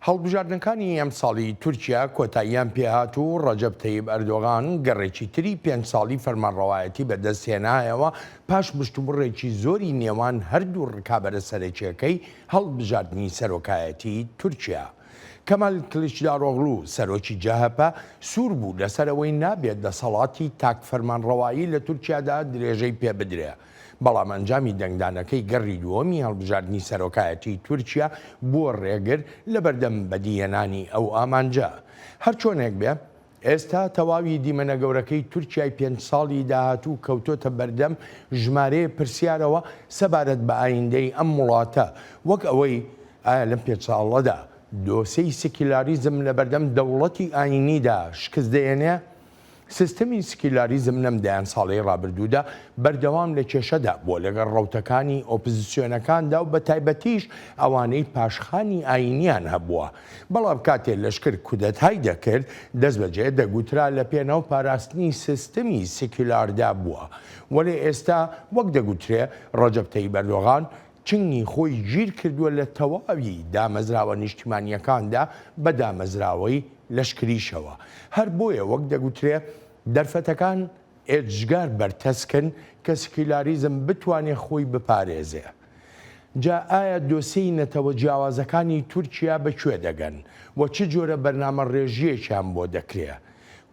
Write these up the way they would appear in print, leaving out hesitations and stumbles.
هەڵبژاردنەکانی ئەم ساڵی تورکیا کۆتاییان پێهات و ڕەجەب تەیب ئەردۆغان گەڕێکی تری 5 ساڵی فەرمانڕەوایەتی بەدەستهێنایەوە پاش مشتومڕێکی زۆری نێوان هەردوو ڕکابەرە سەرەکیەکەی هەڵبژاردننی سەرۆکایەتی تورکیا. کەمال کلیچداروغلو سەرۆکی جەهەپە سوور بوو لەسەرەوەی نابێت دەسەڵاتی تاک فەرمانڕەوایی لە تورکیادا درێژەی پێ بدرێ. بەڵام ئەنجامی دەنگدانەکەی گەڕی دووەمی هەڵبژاردننی سەرۆکایەتی تورکیا بووە ڕێگر لە بەردەم بەدیهێنانی ئەو ئامانجە. هەرچۆنێک بێ ئێستا تەواوی دیمەنە گەورەکەی تورکیای 5 ساڵی داهاتوو کەوتۆتە بەردەم ژمارەیە پرسیارەوە سەبارەت بە ئایندەی ئەم وڵاتە، وەک ئەوەی ئایا لەم 5 ساڵەدا دۆسەی سیکیلاریزم لە بەردەم دەوڵەتی ئاینیدا شکست دێنێ. سیستەمی سکیلاریزم لەم دایان ساڵەی ڕابردوودا بەردەوام لە کێشەدا بۆ لەگەڵ ڕەوتەکانی ئۆپۆزیسیۆنەکاندا و بە تایبەتیش ئەوانەی پاشخانی ئاینیان هەبووە. بەڵام کاتێک لەشکر کودەتای دەکرد دەستبەجێ دەگوترا لە پێناو پاراستنی سیستەمی سیکیلاردا بووە، وەڵێ ئێستا وەک دەگوترێ ڕەجەب تەیب ئەردۆغان چنگی خۆی گیر کردووە لە تەواوی دامەزراوە نیشتیمانیەکاندا بە دامەزراوەی لەشکریشەوە. هەر بۆیە وەک دەگوترێ دەرفەتەکان ئێجگار بەرتەسکن کە سکیلاریزم بتوانێت خۆی بپارێزێ. جا ئایا دۆسەی نەتەوە جیاوازەکانی تورکیا بەکوێ دەگەن و چ جۆرە بەرنامە ڕێژیەکیان بۆ دەکرێ؟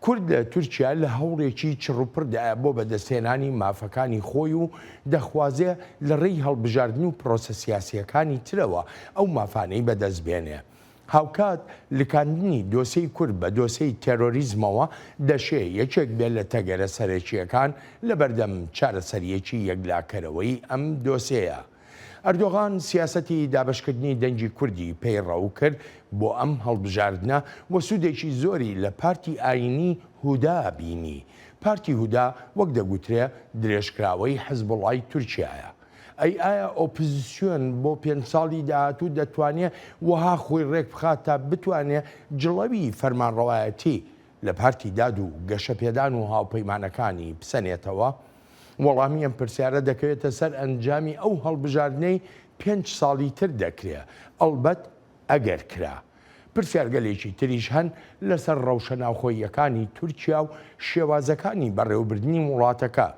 کورد لە تورکیا لە هەوڵێکی چڕوپڕدایە بۆ بەدەستهێنانی مافەکانی خۆی و دەخوازێ لە ڕێی هەڵبژاردن و پرۆسە سیاسیەکانی ترەوە ئەو مافانەی بەدەستبێنێ. هاوکات لکاندنی دۆسەی کورد بە دۆسەی تێرۆریزمەوە دەشێ یەکێک بێت لە تەگەرە سەرەکیەکان لە بەردەم چارەسەریەکی یەکلاکەرەوەی ئەم دۆسەیە. ئەردۆغان سیاسەتی دابشکردنی دەنگی کوردی پەیڕەو کرد بۆ ئەم هەڵبژاردنە و سوودێکی زۆری لە پارتی ئاینی هودا بینی. پارتی هودا وەک دەگوترێ درێژکراوەی حیزبوڵای تورکیایە. ئایا ئۆپۆزیسیۆن بۆ 5 ساڵی داهاتوو دەتوانێت وەها خۆی ڕێک بخات تا بتوانێت جڵەوی فەرمانڕەوایەتی لە پارتی داد و گەشەپێدان و هاوپەیمانەکانی بسەنێتەوە؟ وەڵامی ئەم پرسیارە دەکەوێتە سەر ئەنجامی ئەو هەڵبژاردنەی 5 ساڵی تر دەکرێت، ئەڵبەت ئەگەر کرا. پرسیارگەلێکی تریش هەن لەسەر ڕەوشەناوخۆییەکانی تورکیا و شێوازەکانی بەڕێوەبردننی وڵاتەکە.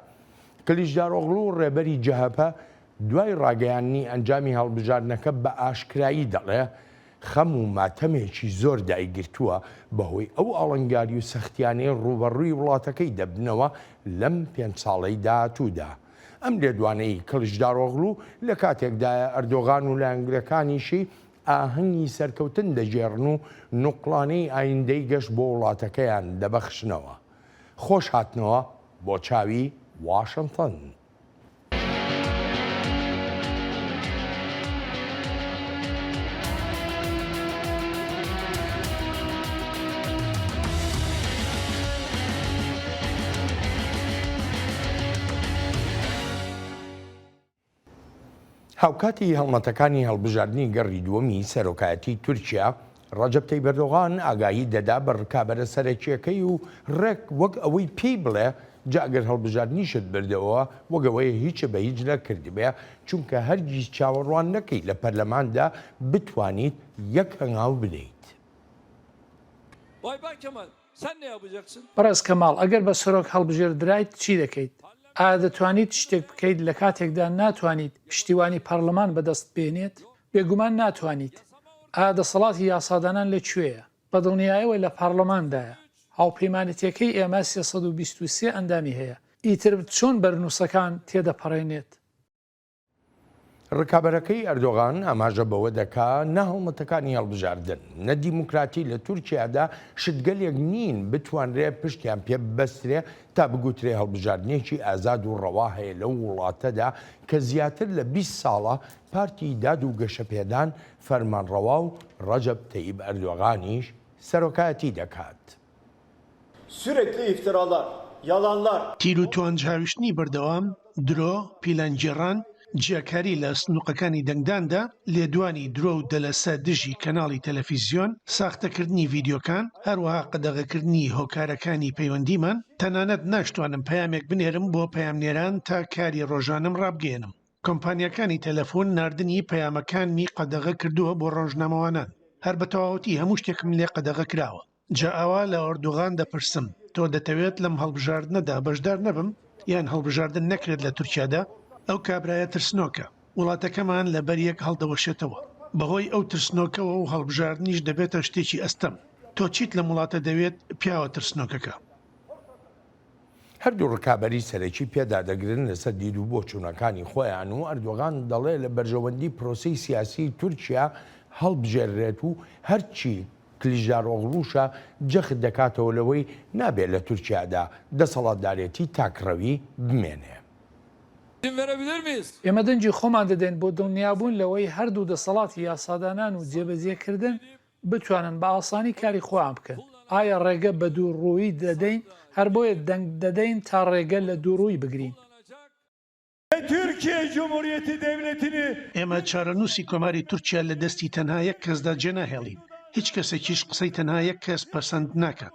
کلیچداروغلو ڕێبەری جەهەپە دوای ڕاگەیاندنی ئەنجامی هەڵبژاردنەکە بە ئاشکرایی دەڵێ خەم و ماتەمێکی زۆر دایگرتووە بەهۆی ئەو ئاڵنگاری و سەختیانەی ڕوبەڕووی وڵاتەکەی دەبنەوە لەم 5 ساڵەی داهاتوودا. ئەم لێدوانەی کلیچداروغلو لە کاتێکدایە ئەردۆغان و لایەنگرەکانیشی ئاهەنگی سەرکەوتن دەژێڕن و نوقڵانەی ئایندەی گەشت بۆ وڵاتەکەیان دەبەخشنەوە. خۆش هاتنەوە بۆ چاوی واشنگتن. هاوکاتی هەڵمەتەکانی هەڵبژاردننی گەڕی دووەمی سەرۆکایەتی تورکیا ڕەجەب تەیب ئەردۆغان ئاگایی دەدا بە ڕکابەرە سەرەکیەکەی و ڕێک وەک ئەوەی پێی بڵێ جاگەر هەڵبژاردننیشت بردەوە وەگەوەی هیچە بە هیچ نەکردبێ، چونکە هەرگیز چاوەڕوان نەکەی لە پەرلەماندا بتوانیت یەک هەنگاو بنیت. بەڕێز کەماڵ، ئەگەر بە سۆرۆک هەڵبژێردرایت چی دەکەیت؟ ئایا دەتوانیت شتێک بکەیت لە کاتێکدا ناتوانیت پشتیوانی پەرلەمان بەدەست بێنێت؟ بێگومان ناتوانیت. ئایا دەسەڵاتی یاسادانان لەکوێیە؟ بەدڵنیایەوە لە پەرلەماندایە. هاوپەیمانەتیەکەی ئێمە 323 ئەندامی هەیە. ئیتر چۆن بەرنووسەکان تێدەپەڕێنێت؟ ڕکابەرەکەی ئەردۆغان ئاماژە بەوە دەکا نە هەڵمەتەکانی هەڵبژاردن نە دیموکراتی لە تورکیادا شتگەلێک نین بتوانرێت پشتیان پێ ببەسترێ تا بگوترێ هەڵبژاردنێکی ئازاد و ڕەوا هەیە لەو وڵاتەدا کە زیاتر لە 20 ساڵە پارتی داد و گەشەپێدان فەرمانڕەوا و ڕەجەب تەیب ئەردۆغانیش سەرۆکایەتی دەکات. Sürekli iftiralar, yalanlar. تیر و توانجهاویشتنی بەردەوام، درۆ، پیلانگێڕان، جیاکاری لە سنووقەکانی دەنگداندا، لێدوانی درۆ و دەلەسە دژی کەناڵی تەلەڤیزیۆن، ساختەکردنی ڤیدیۆکان، هەروەها قەدەغەکردنی هۆکارەکانی پەیوەندیمان، تەنانەت ناشتوانم پەیامێک بنێرم بۆ پەیامنێران تا کاری ڕۆژانم ڕابگەێنم. کۆمپانیەکانی تەلەفۆن ناردنی پەیامەکانی قەدەغە کردووە بۆ ڕۆژنامەوانان. هەر بە تەواوەتی هەموو شتێکم لێ قەدەغە کراوە. جا ئەوە لە ئەردۆغان دەپرسم تۆ دەتەوێت لەم هەڵبژاردنەدا بەشدار نەبم یان هەڵبژاردن نەکرێت لە تورکیادا؟ ئەو کابرایە ترسنۆکە، وڵاتەکەمان لەبەر یەک هەڵدەوەشێتەوە. بەهۆی ئەو ترسنۆکەوە و هەڵبژاردنیش دەبێتە شتێکی ئەستەم. تۆ چیت لە وڵاتە دەوێت پیاوە ترسنۆکەکە؟ هەردوو ڕکابەری سەرەکی پێدا دەگرن لەسەر دید و بۆچوونەکانی خۆیان و ئەردۆغان دەڵێ لە بەرژەوەندی پرۆسەی سیاسی تورکیا هەڵبژێرێت و هەرچی کلیژدارۆغڵوشە جەخت دەکاتەوە لەوەی نابێت لە تورکیادا دەسەڵاتدارێتی تاکڕەوی بمێنێ. ئێمە دەنجی خۆمان دەدەین بۆ دڵنیابوون لەوەی هەردوو دەسەڵاتی یاسادانان و جێبەجێکردن بتوانن بە ئاسانی کاری خۆیان بکەن. ئایا ڕێگە بە دووڕووی دەدەین هەر بۆیە دەنگ دەدەین تا ڕێگە لە دووڕووی بگرین. ئێمە چارەنووسی کۆماری تورکیا لە دەستی تەنها یەک کەسدا جێناهێڵین. هیچ کەسێکیش قسەی تەنها یەک کەس پەسەند ناکات.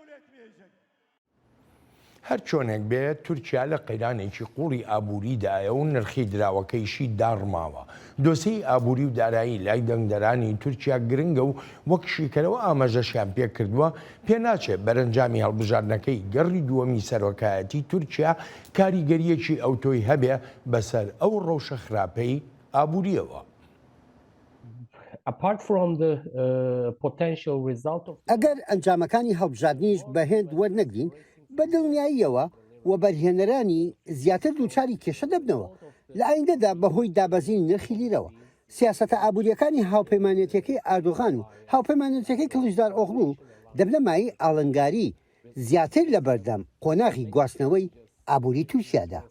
هەر چۆنێک بێت تورکیا لە قەیرانێکی قوڵی ئابووریدایە و نرخی دراوەکەیشی داڕماوە. دۆسەی ئابووری و دارایی لای دەنگدەرانی تورکیا گرنگە و وەک شیکەرەوە ئاماژەشیان پێ کردووە پێ ناچێت بەرەنجامی هەڵبژاردنەکەی گەڕی دووەمی سەرۆکایەتی تورکیا کاریگەریەکی ئەوتۆی هەبێ بەسەر ئەو ڕەوشە خراپەی ئابووریەوە. ئەگەر ئەنجامەکانی هەڵبژاردنیش بەهێند وەرنەگرین بە دڵنیاییەوە و بەرهێنەرانی زیاتر دووچاری کێشە دەبنەوە لە ئایندەدا بەهۆی دابەزین نرخی لیرەوە. سیاسەتە ئابوووریەکانی هاوپەیمانێتەکەی ئاردۆغان و هاوپەیمانێتەکەی کڵژدار ئۆغڵو دەبنەمایی ئاڵنگاری زیاتر لە بەردەم قۆناغی گواستنەوەی ئابووری تورکیادا.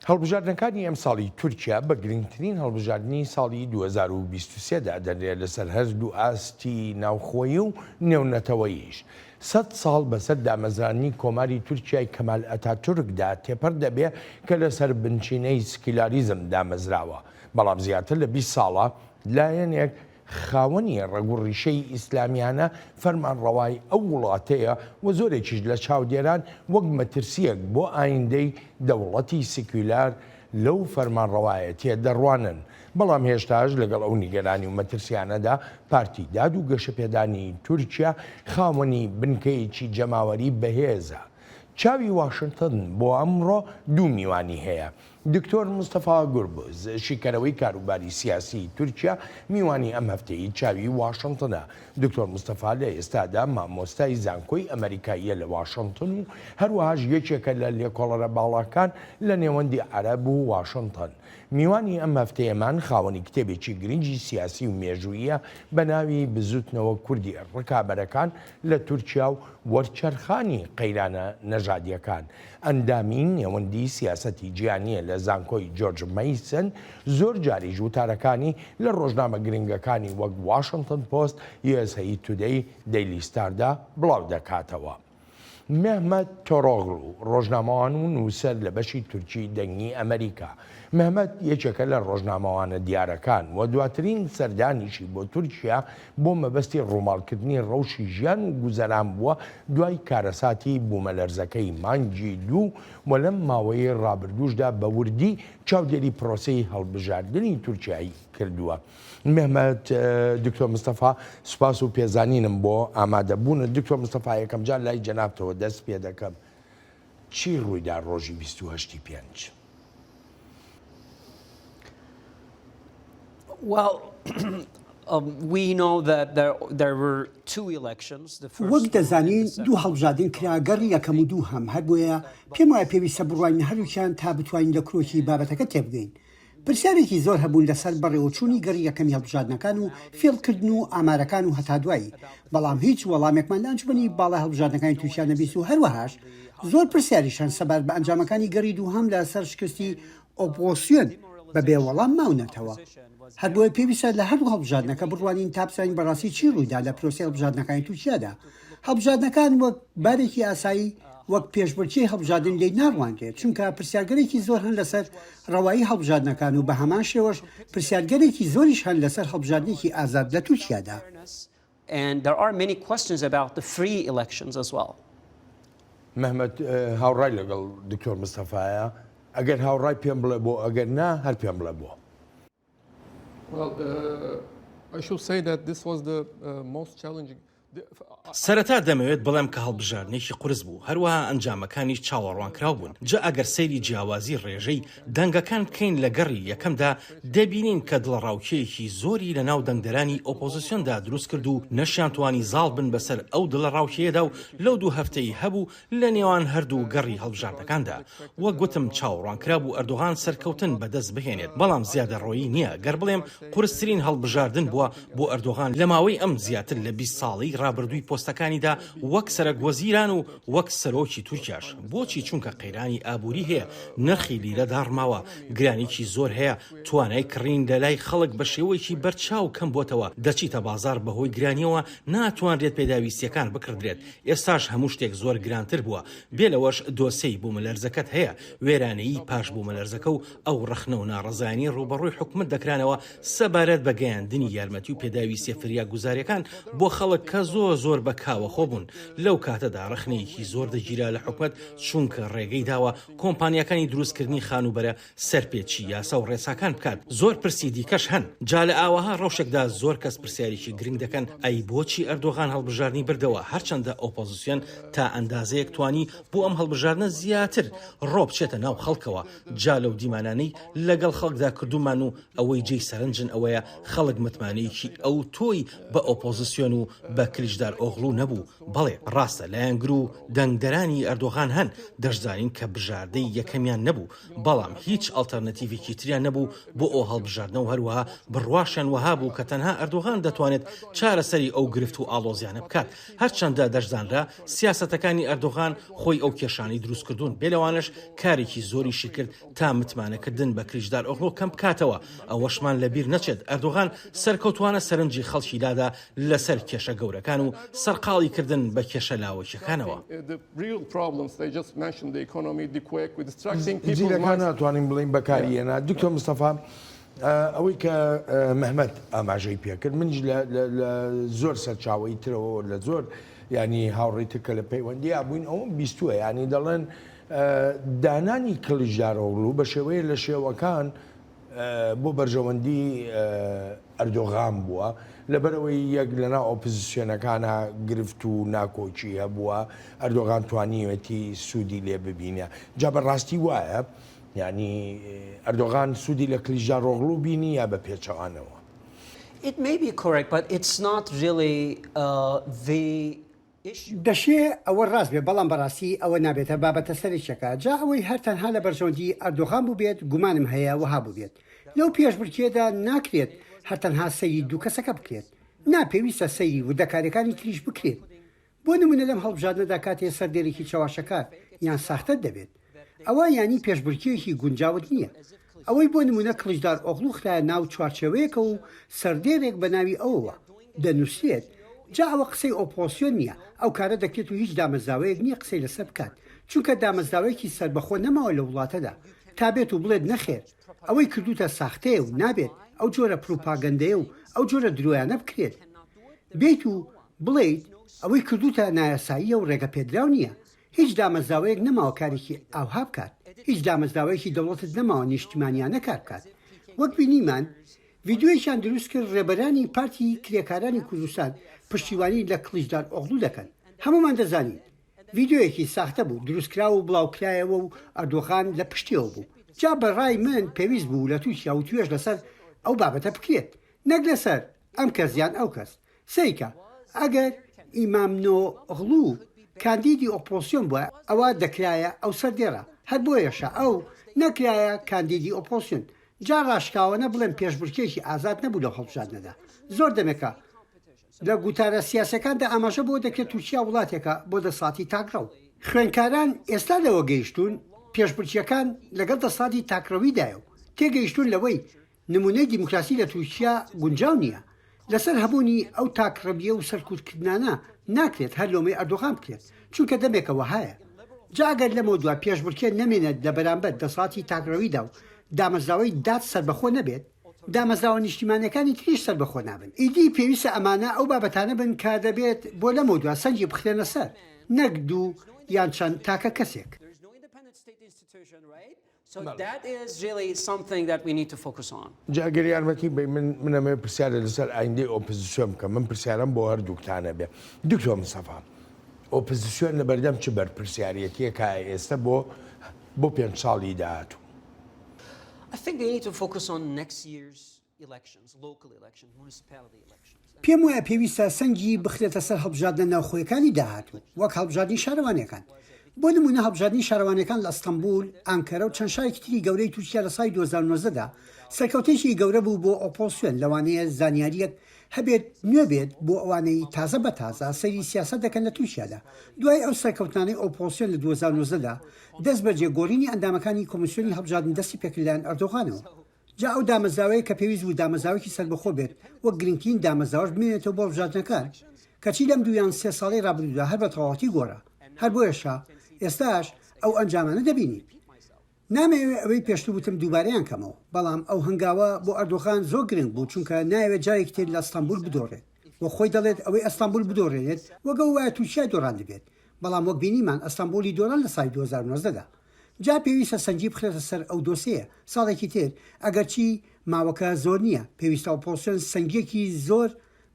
هەڵبژاردنەکانی ئەم ساڵی تورکیا بە گرنگترین هەڵبژاردننی ساڵی 2023دا دەنرێت لەسەر هەردوو ئاستی ناوخۆیی و نێونەتەوەییش. 100 ساڵ بەسەر دامەزرانی کۆماری تورکیای کەمال ئەتاتورکدا تێپەر دەبێ کە لەسەر بنچینەی سکیلاریزم دامەزراوە. بەڵام زیاتر لە 20 ساڵە لایەنێک خاوەنی ڕێگوڕیشەی ئیسلامیانە فەرمانڕەوای ئەو وڵاتەیە و زۆرێکیش لە چاودێران وەک مەترسیەک بۆ ئایندەی دەوڵەتی سیکولار لەو فەرمانڕەوایەتیە دەڕوانن. بەڵام هێشتاش لەگەڵ ئەو نیگەرانی و مەترسیانەدا پارتی داد و گەشەپێدانی تورکیا خاوەنی بنکەیەکی جەماوەری بەهێزە. چاوی واشنگتن بۆ ئەمڕۆ دوو میوانی هەیە. دکتۆر مستەفا گوربز شیکەرەوەی کاروباری سیاسی تورکیا میوانی ئەم هەفتەیە چاوی واشنگتنە. دکتۆر مستەفا لە ئێستادا مامۆستای زانکۆی ئەمریکاییە لە واشنگتن و هەروەهاش یەکێکە لە لێکۆڵەرە باڵەکان لە نێوەندی عەرەب و واشنگتن. میوانی ئەم هەفتەیەمان خاوەنی کتێبێکی گرنگی سیاسی و مێژوویە بە ناوی بزوتنەوە کوردی ڕکابەرەکان لە تورکیا و وەرچەرخانی قەیرانە نەژادیەکان. ئەندامین نێوەندی سیاسەتی جیهانیە لە زانکۆی جۆرج مەیسن زۆر جاری ژووتارەکانی لە ڕۆژنامە گرنگەکانی وەک واشنگتن پۆست، USA تودەی، دەیلی ستاردا بڵاو دەکاتەوە. مەحمەد تۆڕۆغڵو ڕۆژنامەوان و نووسەر لە بەشی تورکی دەنگی ئەمریکا. مەحمەد یەکێکە لە ڕۆژنامەوانە دیارەکان و دواترین سەردانیشی بۆ تورکیا بۆ مەبەستی ڕووماڵکردنی ڕەوشی ژیان و گوزەران بووە دوای کارەساتی بوومەلەرزەکەی مانگی دوو و لەم ماوەیە ڕابردووشدا بە وردی چاودێری پرۆسەی هەڵبژاردننی تورکیایی کردووە. مەحمەد دکتۆر مستەفا سوپاس و پێزانینم بۆ ئامادەبوون. دکتۆر مستەفا یەکەم جار لای جەنابتەوە دەست پێ دەکەم. چی ڕوویدا ڕۆژی 28/5؟ Well, we know that there were two elections. وەک دەزانین دوو هەڵبژاردن کرا گەڕی یەکەم و دوو هەم هەر بۆیە پێم وایە پێویستە بڕواین هەرویان تا بتوانین لە کرۆکی بابەتەکە تێبگەین. پرسیارێکی زۆر هەبوون لەسەر بەڕێوەچوونی گەڕی یەکەمی هەڵبژاردنەکان و فێڵکردن و ئامارەکان و هەتا دوایی، بەڵام هیچ وەڵامێکمان لە ئەنجومەنی باڵای هەڵبژاردنەکانی تورکیا نەبیست و هەروەهاش زۆر پرسیاریشان سەبار بە ئەنجامەکانی گەڕی دووهەم لە سەر شکستی ئۆپۆسیۆن بەبێ وەڵام ماونەتەوە. هەر بۆیە پێویستە لە هەردوو هەڵبژاردنەکە بڕوانین تا بزانین بەڕاستی چی ڕوویدا لە پرۆسی هەڵبژاردنەکانی تورکیادا. هەڵبژاردنەکان وەک بارێکی ئاسایی وەک پێشبڕکێی هەڵبژاردن لێی ناڕوانرێت، چونکە پرسیارگەرێکی زۆر هەن لەسەر ڕەوایی هەڵبژاردنەکان و بە هەمان شێوەش پرسیارگەرێکی زۆریش هەن لەسەر هەڵبژاردنێکی ئازاد لە تورکیادا. And there are many questions about the free elections as well. مەحمەد هاوڕای لەگەڵ دکتۆر مستەفایە، ئەگەر هاوڕای پێم بڵێ بۆ ئەگەر نا هەر پێم بڵێ بۆ. I should say that this was the most challenging. سەرەتا دەمەوێت بەڵام کە هەڵبژاردنێکی قورس بوو هەروەها ئەنجامەکانی چاوەڕوانکراو بوون جا ئەگەر سەیری جیاوازی ڕێژەی دەنگەکان بکەین لە گەڕی یەکەمدا دەبینین کە دڵڕاوکێیەکی زۆری لە ناو دەنگدەرانی ئۆپۆزیسیۆندا دروست کرد و نەشیان توانی زاڵ بن بەسەر ئەو دڵڕاوکێیەدا و لەو دوو هەفتەی هەبوو لە نێوان هەردوو گەڕی هەڵبژاردەکاندا وەک گوتم چاوەڕوانکرا بوو ئەردۆغان سەرکەوتن بەدەست بهێنێت بەڵام زیادە ڕۆیی نییە گەر بڵێم قورسترین هەڵبژاردن بووە بۆ ئەردۆغان لە ماوەی ئەم زیاتر لە 20 ساڵی ڕابردووی پۆستەکانیدا وەک سەرۆک وەزیران و وەک سەرۆکی تورکیاش بۆچی چونکە قەیرانی ئابووری هەیە نرخی لیرە داڕماوە گرانێکی زۆر هەیە توانای کڕین لە لای خەڵک بە شێوەیەکی بەرچاو کەم بۆتەوە دەچیتە بازار بەهۆی گرانیەوە ناتوانرێت پێداویستیەکان بکردرێت ئێستاش هەموو شتێک زۆر گرانتر بووە بێلەوەش دۆسەی بوومەلەرزەکەت هەیە وێرانەیی پاش بوومەلەرزەکە و ئەو ڕەخنە و ناڕەزانی ڕوبەڕووی حکومت دەکرانەوە سەبارەت بە گەیاندنی یارمەتی و پێداویستیە فریاگوزاریەکان بۆ خەڵک کە زۆر بەکاوە خۆبوون لەو کاتەدا ڕخنەیەکی زۆر دەگیرا لە حکومت چونکە ڕێگەی داوە کۆمپانیەکانی دروستکردنی خانوبەرە سەرپێچی یاسا و ڕێساکان بکات زۆر پرسی دیکەش هەن جا لە ئاوەها ڕەوشێکدا زۆر کەس پرسیارێکی گرنگ دەکەن ئەی بۆچی ئەردۆغان هەڵبژاردننی بردەوە هەرچەندە ئۆپۆزیسیۆن تا ئەندازەیەک توانی بۆ ئەم هەڵبژاردنە زیاتر ڕۆ بچێتە ناو خەڵکەوە جا لەو دیمانانەی لەگەڵ خەڵکدا کردومان و ئەوەی جێی سەرنجن ئەوەیە خەڵک متمانەیەکی ئەو تۆی بە ئۆپۆزیسیۆن و بە کلیژدار ئۆغڵو نەبوو بەڵێ ڕاستە لایەنگر و دەنگدەرانی ئەردۆغان هەن دەشدانین کە بژاردەی یەکەمیان نەبوو بەڵام هیچ ئەڵتەرنەتیڤێکی تریان نەبوو بۆ ئەو هەڵبژاردنە و هەروەها بڕواشیان وەها بوو کە تەنها ئەردۆغان دەتوانێت چارەسەری ئەو گرفت و ئاڵۆزیانە بکات هەرچەندە دەشدانرا سیاسەتەکانی ئەردۆغان خۆی ئەو کێشانی دروستکردوون بێلەوانش کارێکی زۆریشی کرد تا متمانەکردن بە کلیژدار ئۆغڵۆ کەم بکاتەوە ئەوەشمان لەبیر نەچێت ئەردۆغان سەرکەوتوانە سەرنجی خەڵکی دادا لەسەر کێشە گەورەکان و سەرقاڵی کردن بە کێشە لاوەکیەکانەوە زیرەکان ناتوانین بڵین بەکاریێنە دکتۆر مستەفا ئەوەی کە مەحمەد ئاماژەی پێکرد منیش لە زۆر سەرچاوەی ترەوە لە زۆر ینی هاوڕێی تکە لە پەیوەندی ئابووین ئەوم بیستووە ینی دەڵێن دانانی کلیژدارۆغڵو بە شێوەیە لە شێوەکان بۆ بەرژەوەندی ئەردۆغان بووە لەبەرەوەی یەک لەنا ئۆپۆزیسیۆنەکانە گرفت و ناکۆچی هەبووە ئەردۆغان توانیوەتی سوودی لێ ببینە جا بەڕاستی وایە ینی ئەردۆغان سوودی لە کلیژدارۆغڵو بینی یا بە پێچەوانەوە It may be correct, but it's not really the دەشێ ئەوە ڕاست بێ بەڵام بەڕاستی ئەوە نابێتە بابەتە سەرچەکە جا ئەوەی هەرتەنها لە بەرژەوەندی ئەردۆغان بوو بێت گومانم هەیە وەها بوو بێت لەو پێشبڕکێدا ناکرێت هەرتەنها سەیری دوو کەسەکە بکرێت ناپێویستە سەیری و دەکارەکانی تریش بکرێت بۆ نمونە لەم هەڵبژاردنەدا کاتێ سەردێرێکی چاواشەکار یان ساختە دەبێت ئەوە ینی پێشبڕکێکی گونجاوت نییە ئەوەی بۆ نمونە کلیژدار ئۆغڵو خرایە ناو چوارچێوەیەکە و سەردێرێک بە ناوی ئەوەوە دەنووسێت جا ئەوە قسەی ئۆپۆسیۆن نییە ئەو کارە دەکرێت و هیچ دامەزراوەیەک نییە قسەی لەسەر بکات چونکە دامەزراوەیەکی سربەخۆ نەماوە لە وڵاتەدا تا بێت و بڵێت نەخێر ئەوەی کردوتە ساختەیە و نابێت ئەو جۆرە پروپاگەندەیە و ئەو جۆرە درۆیانە بکرێت بێت و بڵیت ئەوەی کردوتە نایاساییە و ڕێگە پێدراو نییە هیچ دامەزراوەیەک نەماوە کارێکی ئاوها بکات هیچ دامەزراوەیەکی دەوڵەتت نەماوە نیشتیمانیانە کار بکات وەک بینیمان ڤیددیۆیشان دروست کرد ڕێبەرانی پارتی کرێکارانی کوردستان پشتیوانی لە کلیژدار ئۆغڵو دەکەن هەمومان دەزانین ڤیددیۆیەکی ساختە بوو دروستکراوە و بڵاوکرایەوە و ئەردۆغان لە پشتیەوە بوو جا بەڕای من پێویست بوو لە تووشیا و توێش لەسەر ئەو بابەتە بکرێت نەک لەسەر ئەم کەسیان ئەو کەس سەیکە ئەگەر ئیمامنۆغڵو کاندیدی ئۆپۆسیۆن بووە ئەوە دەکرایە ئەو سەردێڕە هەر بۆیەشە ئەو نەکرایە کاندیدی ئۆپۆسیۆن جا ڕاشکاوەنە بڵێن پێشبڕکێکی ئازاد نەبوو لە هەڵبژاردنەدا زۆر دەمێکە لە گوتارە سیاسەکاندا ئاماژە بۆ دەکرێت تووشیا وڵاتێکە بۆ دەسەڵاتی تاکڕەو خوێندکاران ئێستا لەوە گەیشتون پێشبڕکێکان لەگەڵ دەسەڵاتی تاکڕەویدایە و تێگەیشتون لەوەی نمونەی دیموکراسی لە تووشیا گونجاو نییە لەسەر هەبوونی ئەو تاکڕەبیە و سەرکوتکردانە ناکرێت هەر لۆمەی ئەردۆغان بکرێت چونکە دەمێکەوە هەیە جاگەر لەمە دووە پێشبڕکێ نەمێنێت لە بەرامبەر دەسەڵاتی تاکڕەویدا و دامەزراوەی داد سەربەخۆ نەبێت دامەزراوە نیشتیمانەکانی تریش سەربەخۆ نابن ئیدی پێویستە ئەمانە ئەو بابەتانە بن کا دەبێت بۆ لەمە دووە سەنجی بخرێنە سەر نەک دوو یان چەند تاکە کەسێک So that is really something that we need to focus on. جاگەر یارمەتی بێ من ئەمە پرسیارە لەسەر ئایندەی ئۆپۆزیسیۆن بکەم من پرسیارم بۆ هەردووکتانە بێ دکتۆر مستەفا ئۆپۆزیسیۆن لە بەردەم چ بەرپرسیارەتیەکە ئێستا بۆ 5 ساڵی داهاتوو I think they need to focus on next year's elections, local elections, municipality elections. پێم وایە پێویستە سەنگی بخرێتە سەر هەڵبژاردنە ناوخۆیەکانی داهاتوو وەک هەڵبژاردننی شارەوانیەکان بۆ نمونە هەڵبژاردننی شارەوانەکان لە ئەستەمبول ئانکەرە و چەند شارێکی تری گەورەی تورکیا لە ساڵی 2019دا سەرکەوتێکی گەورە بوو بۆ ئۆپۆزیسیۆن لەوانەیە زانیاریەک هەبێت نوێ بێت بۆ ئەوانەی تازە بە تازە سەیری سیاست دەکەن لە تورکیادا دوای ئەو سەرکەوتانەی ئۆپۆزیسیۆن لە 2019دا دەست بە جێگۆڕینی ئەندامەکانی کۆمیسیۆنی هەڵبژاردن دەستی پێکردلایەن ئەردۆغانەوە جا ئەو دامەزراوەیە کە پێویست بوو دامەزراوەیەکی سەربەخۆ بێت وەک گرنگترین دامەزراوەش بمێنێتەوە بۆ هەڵبژاردنەکان کەچی لەم 2 ساڵی ڕابردوودا هەر بە تەواوەتی گۆڕە هەر بۆیەشە ئێستاش ئەو ئەنجامانە دەبینی نامەوێت ئەوەی پێشتر وتم دووبارەیان کەمەوە بەڵام ئەو هەنگاوە بۆ ئەردۆغان زۆر گرنگ بوو چونکە ناوێت جارێک تر لە ئەستەمبول بدۆڕێت وە خۆی دەڵێت ئەوەی ئەستەمبول بدۆڕێنێت وەگە وایە تورکیای دۆڕان دەبێت بەڵام وەک بینیمان ئەستەمبولی دۆڕان لە ساڵی 2019دا جا پێویستە سەنجی بخرێتە سەر ئەو دۆسەیە ساڵێکی تر ئەگەرچی ماوەکە زۆر نییە پێویستە ئۆپۆزیسیۆن سەنگێکی زۆر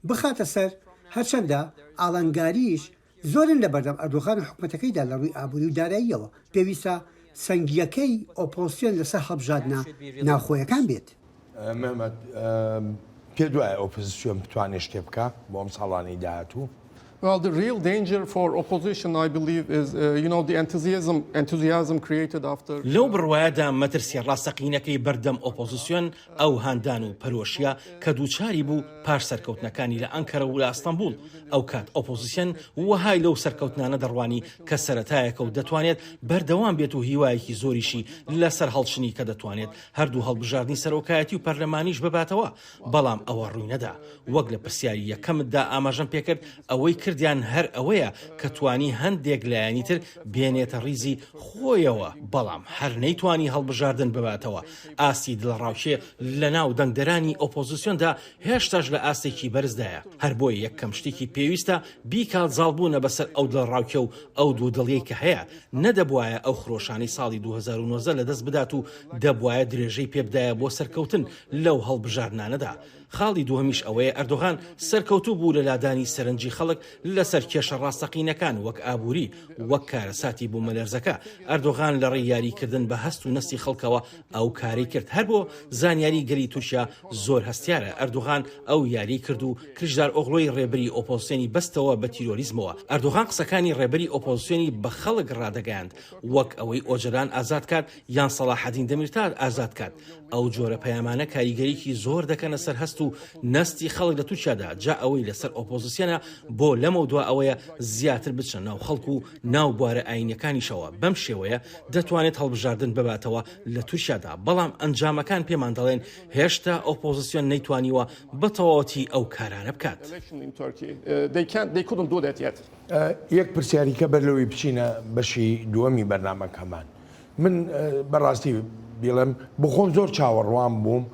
بخاتە سەر هەرچەندە ئاڵنگاریش زۆرن لە بەردەم ئەردۆغان و حکوومەتەکەیدا لە ڕووی ئابووری و داراییەوە پێویستە سەنگیەکەی ئۆپۆزیسیۆن لەسەر هەڵبژاردنە ناوخۆیەکان بێت مەمەد پێ دوایە ئۆپۆزیسیۆن بتوانێت شتێ بکە بۆ ئەم ساڵانی داهاتوو Well, the real danger for opposition, I believe, is the enthusiasm created after. لەو بڕوایەدا مەترسی ڕاستەقینەکەی بەردەم ئۆپۆزیسیۆن ئەو هاندان و پەرۆشیە کە دووچاری بوو پاش سەرکەوتنەکانی لە ئەنکەرە و لە ئەستەمبول ئەو کات ئۆپۆزیسیۆن وەهای لەو سەرکەوتنانە دەڕوانی کە سەرەتایەکە و دەتوانێت بەردەوام بێت و هیوایەکی زۆریشی لەسەر هەڵچنی کە دەتوانێت هەردوو هەڵبژاردننی سەرۆکایەتی و پەرلەمانیش بباتەوە بەڵام ئەوە ڕووی نەدا وەک لە پرسیاری یەکەمتدا ئاماژەم پێکرد ئەوەی کردیان هەر ئەوەیە کە توانی هەندێک لایەنی تر بێنێتە ڕیزی خۆیەوە بەڵام هەر نەیتوانی هەڵبژاردن بباتەوە ئاستی دڵڕاوشێ لە ناو دەنگدەرانی ئۆپۆزیسیۆندا هێشتاش لە ئاستێکی بەرزدایە هەر بۆی یەکەم شتێکی پێویستە بیکات زاڵبوونە بەسەر ئەو دڵڕاوکە و ئەو دوو دڵیەی کە هەیە نەدەبوایە ئەو خڕۆشانی ساڵی 2019 لەدەست بدات و دەبوایە درێژەی پێبدایە بۆ سەرکەوتن لەو هەڵبژاردنانەدا خاڵی دووەمیش ئەوەیە ئەردۆغان سەرکەوتوو بوو لە لادانی سەرنجی خەڵک لەسەر کێشە ڕاستەقینەکان وەک ئابووری وەک کارەساتی بوو مەلەرزەکە ئەردۆغان لە ڕێی یاریکردن بە هەست و نستی خەڵکەوە ئەو کاری کرد هەر بۆ زانیاری گەلی تورکیا زۆر هەستیارە ئەردۆغان ئەو یاری کرد و کریژدار ئۆغڵۆی ڕێبەری ئۆپۆزیسیۆنی بەستەوە بە تیرۆریزمەوە ئەردۆغان قسەکانی ڕێبەری ئۆپۆزیسیۆنی بە خەڵک ڕادەگەاند وەک ئەوەی ئۆجران ئازاد کات یان سەلاحەدین دەمیرتار ئازاد کات ئەو جۆرە پەیامانە کاریگەریکی زۆر دەکەنە سەر هەست و نستی خەڵک لە تورکیادا جا ئەوەی لەسەر ئۆپۆزیسیۆنە بۆ لەمە دوا ئەوەیە زیاتر بچن ناو خەڵکو و ناو بوارە ئاینەکانیشەوە بەم شێوەیە دەتوانێت هەڵبژاردن بباتەوە لە تورکیادا بەڵام ئەنجامەکان پێمان دەڵێن هێشتا ئۆپۆزیسیۆن نەیتوانیوە بەتەواوەتی ئەو کارانە بکات یەک پرسیاریکە بەرلەوەی بچینە بەشی دووەمی بەرنامەکەمان من بەڕاستی بڵێم بخۆم زۆر چاوەڕوان بووم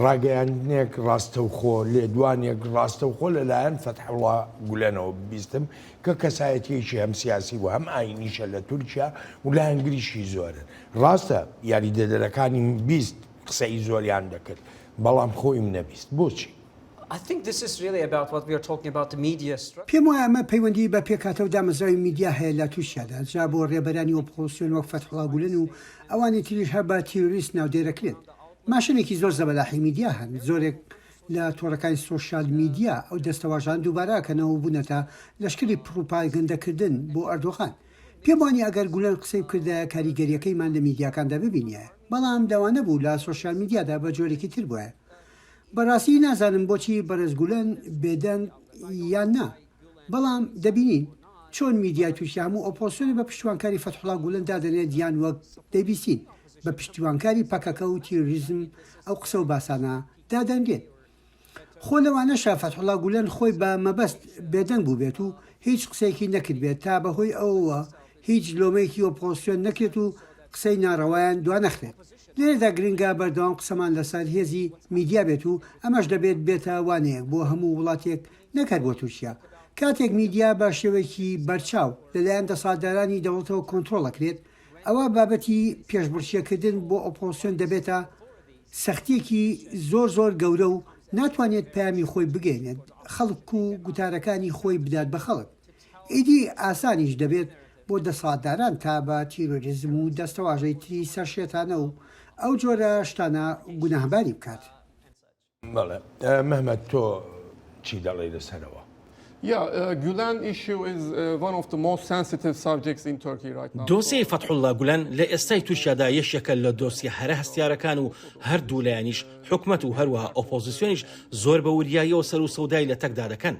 ڕاگەیاندنێک ڕاستەوخۆ لێدوانێک ڕاستەوخۆ لەلایەن فەتحوڵا گولێنەوە بیستم کە کەسایەتیەکی هەم سیاسی و هەم ئاینیشە لە تورکیا و لە هەنگریشی زۆرن ڕاستە یاریدەدەرەکانی بیست قسەی زۆریان دەکرد بەڵام خۆیم نەبیست بۆچی؟ I think this is really about what we are talking about the media structure. پێم وایە ئەمە پەیوەندی بە پێکاتەوە دامەزراوی میدیا هەیە لە تووشیادا جا بۆ ڕێبەرانی ئۆپۆزیسیۆن وەک فەتحوڵا گولێن و ئەوانی تریش هەر بە تیرۆریست ناودێرەکرێت ماشنێکی زۆر زەبەلاحی میدیا هەن زۆرێک لە تۆڕەکانی سۆشیال میدیا ئەو دەستەواژان دووباراکەنەوە بوونەتە لەشکری پروپاگەندەکردن بۆ ئەردۆغان پێم وانی ئەگەر گولەن قسەی کردە کاریگەریەکەیمان لە میدیاکاندا ببینیە بەڵام داوانە بوو لە سۆشیال میدیادا بە جۆرێکی تر بووە بەڕاستی نازانم بۆچی بەرز گولەن بێدەنگ یان نا بەڵام دەبینین چۆن میدیای تووشیا هەموو ئۆپۆزیسیۆن بە پشتیوانکاری فەتحوڵا گولەن دادەنێت دیان وەک دەیبیستین بە پشتیوانکاری پەکەکە و تیرۆریزم ئەو قسە و باسانە دادەنگێت خۆ لەوانەشە فەتحوڵا گولەن خۆی بە مەبەست بێدەنگ بوو بێت و هیچ قسەیەکی نەکرد بێت تا بەهۆی ئەوەوە هیچ لۆمەیەکی ئۆپۆزیسیۆن نەکرێت و قسەی ناڕەوایان دوانەخرێت لێرەدا گرنگە بەردەوام قسەمان لەسەر هێزی میدیا بێت و ئەمەش دەبێت بێتە وانەیەک بۆ هەموو وڵاتێک نەکات بۆ تورکیا کاتێک میدیا بە شێوەیەکی بەرچاو لەلایەن دەسەڵاتدارانی دەوڵەتەوە کۆنتڕۆڵەکرێت ئەوە بابەتی پێشبڕکێکردن بۆ ئۆپۆزیسیۆن دەبێتە سەختیەکی زۆر گەورە و ناتوانێت پامی خۆی بگەێنێت خەڵک و گوتارەکانی خۆی بدات بە خەڵک. ئیدی ئاسانیش دەبێت بۆ دەسەڵاتداران تا بە تیرۆریزم و دەستەواژەی تری سەرشێتانە و ئەو جۆرە شتانە گوناهباری بکات. بەڵێ مەحمەد تۆ چی دەڵێ لەسەرەوە؟ Yeah, Gulen issue is one of the most sensitive subjects in Turkey right now. دۆسیەی فەتحوڵڵا گولان لە ئێستای تووشیادا یەکێکە لە دۆسی هەرە هەستیارەکان و هەردوو لایەنیش حکومەت و هەروەها ئۆپۆزیسیۆنیش زۆر بە وریاییەوە سەر و سەودای لە تەکدا دەکەن.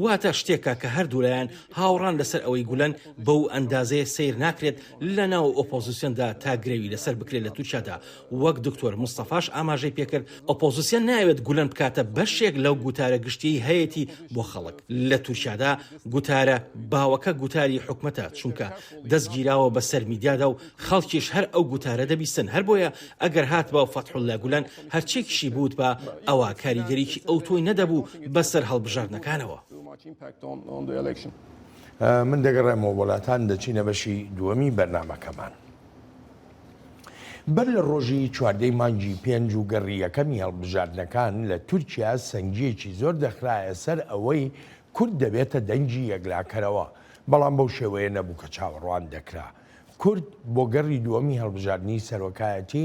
واتە شتێکە کە هەردوو لایەن هاوڕان لەسەر ئەوەی گولەن بەو ئەندازەیە سیر ناکرێت لە ناو ئۆپۆزیسیۆندا تا گرێوی لەسەر بکرێت لە تووشیادا. وەک دکتۆر مستەفاش ئاماژەی پێکرد ئۆپۆزیسیۆن ناوێت گولەن بکاتە بەشێک لەو گوتارە گشتی هەیەی بۆ خەڵک لە تووشیادا گوتارە باوەکە گوتاری حکومەتە چونکە دەستگیراوە بەسەر میدیادا و خەڵکیش هەر ئەو گوتارە دەبیستن هەر بۆیە ئەگەر هات بە فەتحوڵڵا گولان هەرچێکیشی بوت بە ئەوە کاریگەریکی ئەو تۆی نەدەبوو بەسەر هەڵبژاردنەکانەوە. من دەگەڕێمەوە وڵاتان دەچینە بەشی دووەمی بەرنامەکەمان. بەر لە ڕۆژی چواردەی مانگی 5 و گەڕیەکەمی هەڵبژاردنەکان لە تورکیا سەنگیەکی زۆر دەخرایە سەر ئەوەی کورد دەبێتە دەنگی یەکلاکەرەوە بەڵام بەو شێوەیە نەبوو کە چاوەڕوان دەکرا. کورد بۆ گەڕی دووەمی هەڵبژاردننی سەرۆکایەتی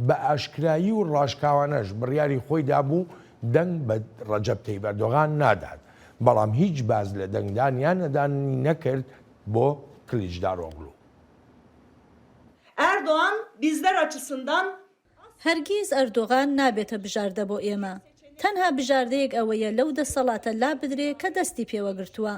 بە ئاشکرایی و ڕاشکاوانەش بڕیاری خۆی دابوو دەنگ بە ڕەجەب تەیب ئەردۆغان نادات بەڵام هیچ باز لە دەنگدانیان نەدانی نەکرد بۆ کلیجداروغلو. Erdoğan bizler açısından هەرگیز ئەردۆغان نابێتە بژاردە بۆ ئێمە. تەنها بژاردەیەک ئەوەیە لەو دەسەڵاتە لا بدرێ کە دەستی پێوەگرتووە.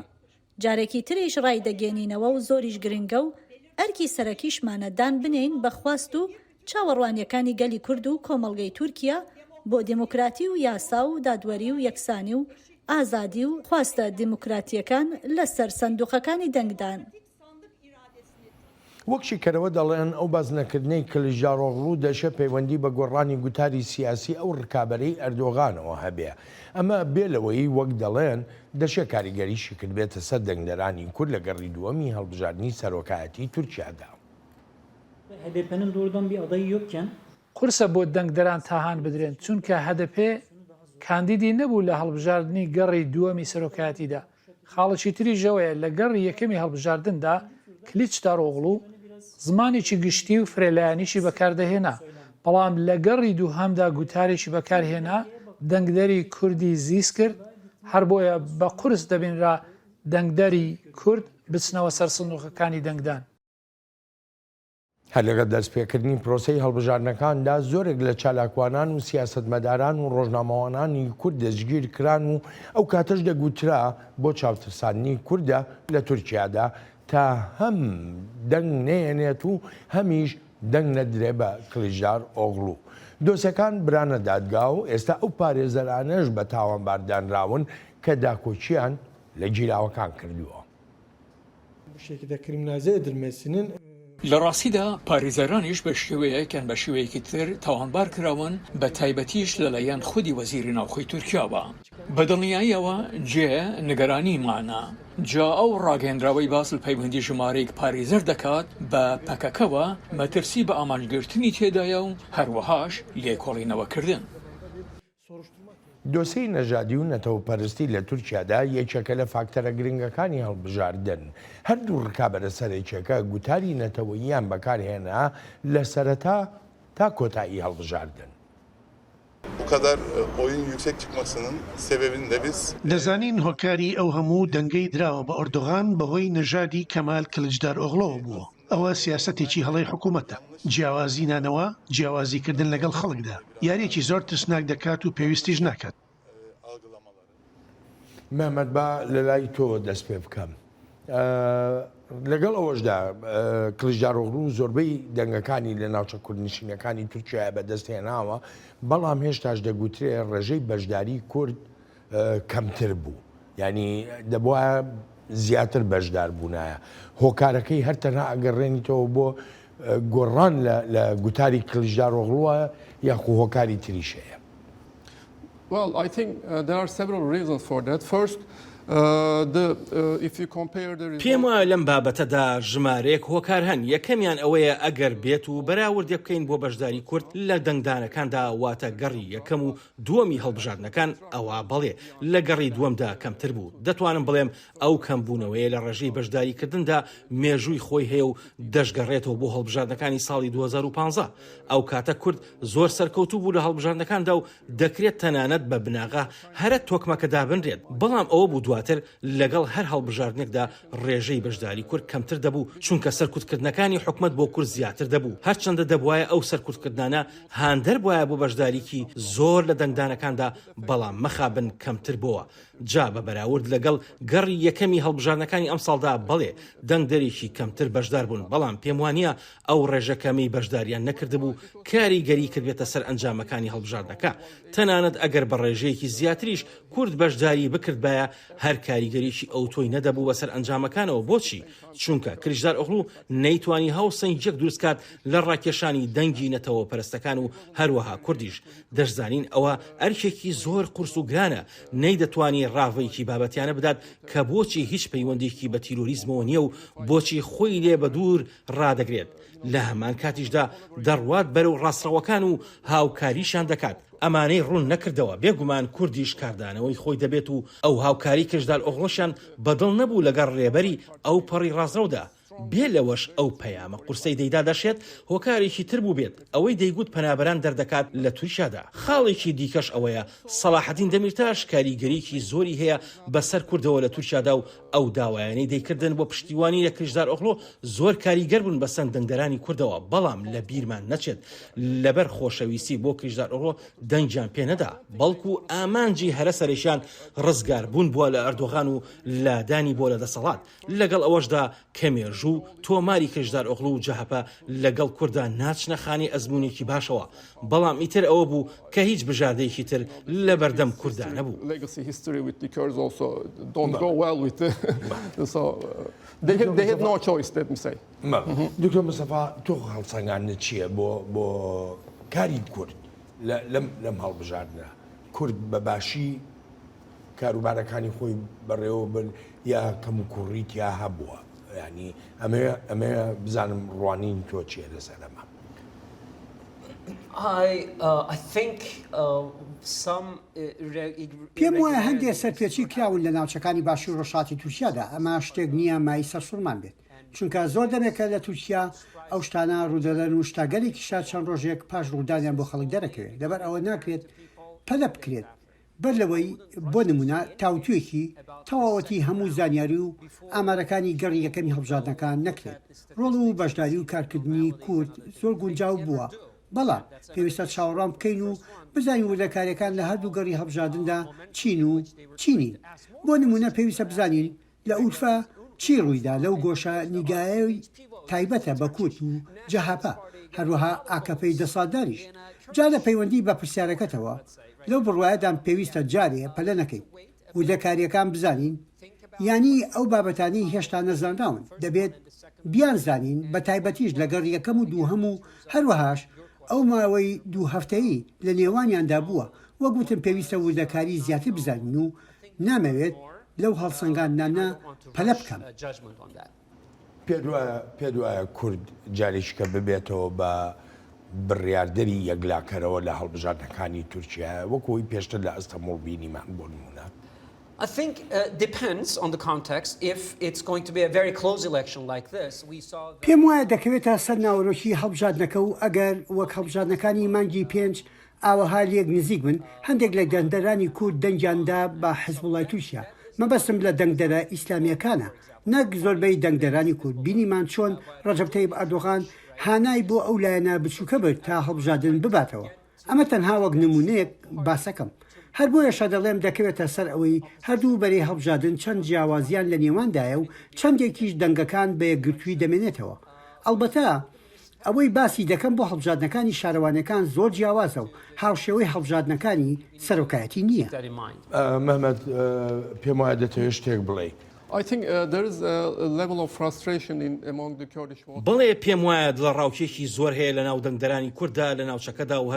جارێکی تریش ڕای دەگەێنینەوە و زۆریش گرنگە و ئەرکی سەرەکیشمانەدان بنین بەخواست و چاوەڕوانیەکانی گەلی کورد و کۆمەڵگەی تورکیا بۆ دموکراتی و یاسا و دادوەری و یەکسانی و ئازادی و خواستە دیموکراتیەکان لەسەر سندوقەکانی دەنگدان. وەکشی کەرەوە دەڵێن ئەو بازنەکردنەی کلیژداروغلو دەشە پەیوەندی بە گۆڕانی گوتاری سیاسی ئەو ڕکابەرەی ئەردۆغانەوە هەبێ. ئەمە بێلەوەی وەک دەڵێن دەشە کاریگەریشی کردبێتە سەر دەنگدەرانی کورد لە گەڕی دووەمی هەڵبژاردننی سەرۆکایەتی تورکیادا. HDP'nin doğrudan bir adayı yokken قورسە بۆ دەنگدەران تاهان بدرێن چونکە HDP کاندیدی نەبوو لە هەڵبژاردننی گەڕی دووەمی سەرۆکایەتیدا. خاڵکی تری ژەوەیە لە گەڕی یەکەمی هەڵبژاردندا کلیجداروغلو زمانێکی گشتی و فرێلایەنیشی بەکاردەهێنا بەڵام لە گەڕی دووهەمدا گوتارێکی بەکارهێنا دەنگدەری کوردی زیست کرد هەر بۆیە بە قورس دەبینرا دەنگدەری کورد بچنەوە سەر سندوقەکانی دەنگدان. هەر لەگەڵ دەستپێکردنی پرۆسەی هەڵبژاردنەکاندا زۆرێک لە چالاکوانان و سیاسەتمەداران و ڕۆژنامەوانانی کورد دەستگیر کران و ئەو کاتەش دەگوترا بۆ چاوترسانی کووردە لە تورکیادا تا هەم دەنگ نێنێت و هەمیش دەنگ نەدرێ بە کلیژداروغلو. دۆسیەکان برانە دادگا و ئێستا ئەو پارێزەرانەش بە تاوانباردانراون کە داکۆچیان لە گیراوەکان کردووە. لە ڕاستیدا پارێزەرانیش بە شێوەیەکیان بە شێوەیەکی تر تاوانبار کراون بە تایبەتیش لەلایەن خودی وەزیری ناوخۆی تورکیاوە. بەدڵنیاییەوە جێ نیگەرانیمانە. جا ئەو ڕاگەیەندراوەی باسل پەیوەندی ژمارەیەک پارێزەر دەکات بە پەکەکەوە مەترسی بە ئامانجگرتنی تێدایە و هەروەهاش لێکۆڵینەوەکردن. دۆسەی نەژادی و نەتەوەپەرستی لە تورکیادا یەکێکە لە فاکتەرە گرنگەکانی هەڵبژاردن. هەردوو ڕکابەرە سەرێکێکە گوتاری نەتەوەییان بەکارهێنا لە سەرەتا تا کۆتایی هەڵبژاردن. Bu kadar oyun yüksek çıkmasının sebebini de biz دەزانین هۆکاری ئەو هەموو دەنگەی دراوە بە ئەردۆغان بەهۆی نەژادی کەمال کلیجداروغلۆ بووە. ئەوە سیاسەتێکی هەڵەی حکوومەتە. جیاوازی نانەوە جیاوازیکردن لەگەڵ خەڵکدا یاریێکی زۆر ترسناک دەکات و پێویستیش ناکات. مەحمەد با لە لای تۆ دەست پێ بکەم. لەگەڵ ئەوەشدا کلیژداروغلو زۆربەی دەنگەکانی لە ناوچە کوردنشینەکانی تورکیا بەدەستهێناوە بەڵام هێشتاش دەگوترێ ڕێژەی بەشداری کورد کەمتر بوو. ینی دەبووە زیاتر بەشدار بوونایە. هۆکارەکەی هەر تەنها ئەگەڕێنیتەوە بۆ گۆڕان لە گوتاری کلیژداروغلووە یاخو هۆکاری تریشەیە. Well, I think there are several reasons for that. First, پێم وایە لەم بابەتەدا ژمارەیەک هۆکار هەن یەکەمیان ئەوەیە ئەگەر بێت و بەراوردێ بکەین بۆ بەشداری کورد لە دەنگدانەکاندا واتە گەڕی یەکەم و دووەمی هەڵبژاردنەکان ئەوە بەڵێ لە گەڕی دووەمدا کەمتر بوو دەتوانم بڵێم ئەو کەمبوونەوەیە لە ڕێژەی بەشداریکردندا مێژووی خۆی هەیە و دەشگەڕێتەوە بۆ هەڵبژاردنەکانی ساڵی 2015 ئەو کاتە کورد زۆر سەرکەوتوو بوو لە هەڵبژاردنەکاندا و دەکرێت تەنانەت بە بناغا هەرە تۆکمەکەدا بنرێت بەڵام ئەوە بوو دواتر لەگەڵ هەر هەڵبژاردنێکدا ڕێژەی بەشداری کورد کەمتر دەبوو چونکە سەرکوتکردنەکانی حکومت بۆ کورد زیاتر دەبوو هەرچەندە دەبوایە ئەو سەرکوتکردانە هاندەر بواە بۆ بەشداریکی زۆر لە دەنگدانەکاندا بەڵام مەخابن کەمتر بووە جا بە بەراورد لەگەڵ گەڕی یەکەمی هەڵبژاردنەکانی ئەم ساڵدا بەڵێ دەنگدەرێکی کەمتر بەشدار بوون بەڵام پێم وانە ئەو ڕێژەکەمی بەشداریان نەکردبوو کاریگەری کردبێتە سەر ئەنجامەکانی هەڵبژاردنەکە تەنانەت ئەگەر بە ڕێژەیەکی زیاتریش کورد بەشداری بکردبایە هەر کاریگەریی ئەو تۆی نەدەبوو بەسەر ئەنجامەکانەوە بۆچی چونکە کریژدار ئۆغڵو نەیتوانی هاوسەنگێک دروستکات لە ڕاکێشانی دەنگی نەتەوە پەرستەکان و هەروەها کوردیش دەشزانین ئەوە ئەرکێکی زۆر قورس و گرانە نەیدەتوانی ڕاوەیەکی بابەتیانە بدات کە بۆچی هیچ پەیوەندێکی بە تیرۆریزمەوە نییە و بۆچی خۆی لێ بە دوور ڕادەگرێت لە هەمان کاتیشدا دەڕوات بەرەو ڕاستەوەکان و هاوکاریشان دەکات ئەمانەی ڕوون نەکردەوە بێگومان کوردیش کاردانەوەی خۆی دەبێت و ئەو هاوکاری کردار ئۆغڵۆشیان بەدڵ نەبوو لەگەڕ ڕێبەری ئەو پەڕی ڕازڕەودا بێ لەوەش ئەو پەیامە قورسەی دەیدا دەشێت هۆکارێکی تر بوو بێت ئەوەی دەیگوت پەنابەران دەردەکات لە تووشادا خاڵێکی دیکەش ئەوەیە سەلاحەدین دەمیرتاش کاریگەریکی زۆری هەیە بەسەر کوردەوە لە تورکیادا و ئەو داوایانەی دەیکردن بۆ پشتیوانی لە کریژدار ئۆغڵۆ زۆر کاریگەر بوون بە سندەنگدەرانی کوردەوە بەڵام لە بیرمان نەچێت لەبەر خۆشەویستی بۆ کریژدار ئۆغڵۆ دەنگیان پێ نەدا بەڵکو ئامانجی هەرە سەرێکیان ڕزگار بوون بووە لە ئەردۆغان و لادانی بۆ لە دەسەڵات لەگەڵ ئەوەشدا کەمێژ و تۆماری کریژدار ئۆغڵو و جەهەپە لەگەڵ کووردا ناچنە خانی ئەزمونێکی باشەوە بەڵام ئیتر ئەوە بوو کە هیچ بژاردەیەکی تر لە بەردەم کووردا نەبوو دکتۆر مستەفا تۆ هەڵسەنگاندنت چییە بۆ کاری کورد لەم هەڵبژاردنە کورد بەباشی کاروبارەکانی خۆی بەڕێوە بن یا کەم و کوڕیت یا هەبووە ینی ئەمە بزانم ڕوانین تۆ چیە لەسەر ئەمە پێم وایە هەندێک سەرپێچی کراون لە ناوچەکانی باشی و ڕۆژهاتی تورکیادا ئەمە شتێک نییە مای سەرسوورمان بێت چونکە زۆر دەمێکە لە تورکیا ئەو شتانە ڕوودەدەن و شتاگەلێکیشا چەند ڕۆژێک پاش ڕوودانیان بۆ خەڵک دەرەکەوێت لەبەر ئەوە ناکرێت پەلە بکرێت بەر لەوەی بۆ نمونە تاوتوێکی تەواوەتی هەموو زانیاری و ئامارەکانی گەڕی یەکەمی هەڵبژاردنەکان نەکرێت ڕۆڵ و بەشداری و کارکردنی کورد زۆر گونجاو بووە بەڵام پێویستە چاوەڕام بکەین و بزانین وردەکاریەکان لە هەردوو گەڕی هەڵبژاردندا چین و چینی بۆ نمونە پێویستە بزانین لە ئورفا چی ڕوویدا لەو گۆشە نیگایەوەی تایبەتە بە کورد و جەهاپە هەروەها ئاکەپەی دەسەڵاتداریش جا لە پەیوەندی بە پرسیارەکەتەوە لەو بڕوایەدان پێویستە جارێ پەلە نەکەین وردەکاریەکان بزانین ینی ئەو بابەتانی هێشتا نەزانراون دەبێت بیان زانین بە تایبەتیش لەگەڕ یەکەم و دووهەم و هەروەهاش ئەو ماوەی دوو هەفتەیی لە نێوانیاندا بووە وەگوتم پێویستە وردەکاری زیاتر بزانین و نامەوێت لەو هەڵسەنگاندانە پەلە بکەم پێ وایە کورد جارێکیکە ببێتەوە بە بڕیاردەری یەکلاکەرەوە لە هەڵبژاردنەکانی تورکیا وەکوی پێشتر لە ئەستەمبوڵ بینیمان بۆ نمونە I think depends on the context. If it's going to be a very close election like this, we saw. پێم وایە دەکەوێتە سەر ناوەڕۆکی هەڵبژاردنەکە و ئەگەر وەک هەڵبژاردنەکانی مانگی 5 ئاوەها لێک نزیک بن هەندێک لە دەنگدەرانی کورد دەنگیاندا بە حیزبوڵای تورکیا مەبەستم لە دەنگدەرە ئیسلامیەکانە نەک زۆربەی دەنگدەرانی کورد بینیمان چۆن ڕەجەب تەیب ئەردۆغان هانای بۆ ئەو لایەنە بچووکە برد تا هەڵبژاردن بباتەوە ئەمە تەنها وەک نمونەیەک باسەکەم هەر بۆیە شەدەڵێم دەکەوێتە سەر ئەوەی هەردوو بەرەی هەڵبژاردن چەند جیاوازیان لە نێواندایە و چەندێکیش دەنگەکان بە یەکگرتووی دەمێنێتەوە ئەلبەتە ئەوەی باسی دەکەم بۆ هەڵبژاردنەکانی شارەوانەکان زۆر جیاوازە و هاوشێوەی هەڵبژاردنەکانی سەرۆکایەتی نییە مەحمەد پێم وایە دەتەوێت شتێک بڵێ I think there is a level of frustration among the Kurdish voters. بڵێ پێم وایە دڵە ڕاوکێکی زۆر هەیە لە ناو دەنگدەرانی کووردا لە ناوچەکەدا و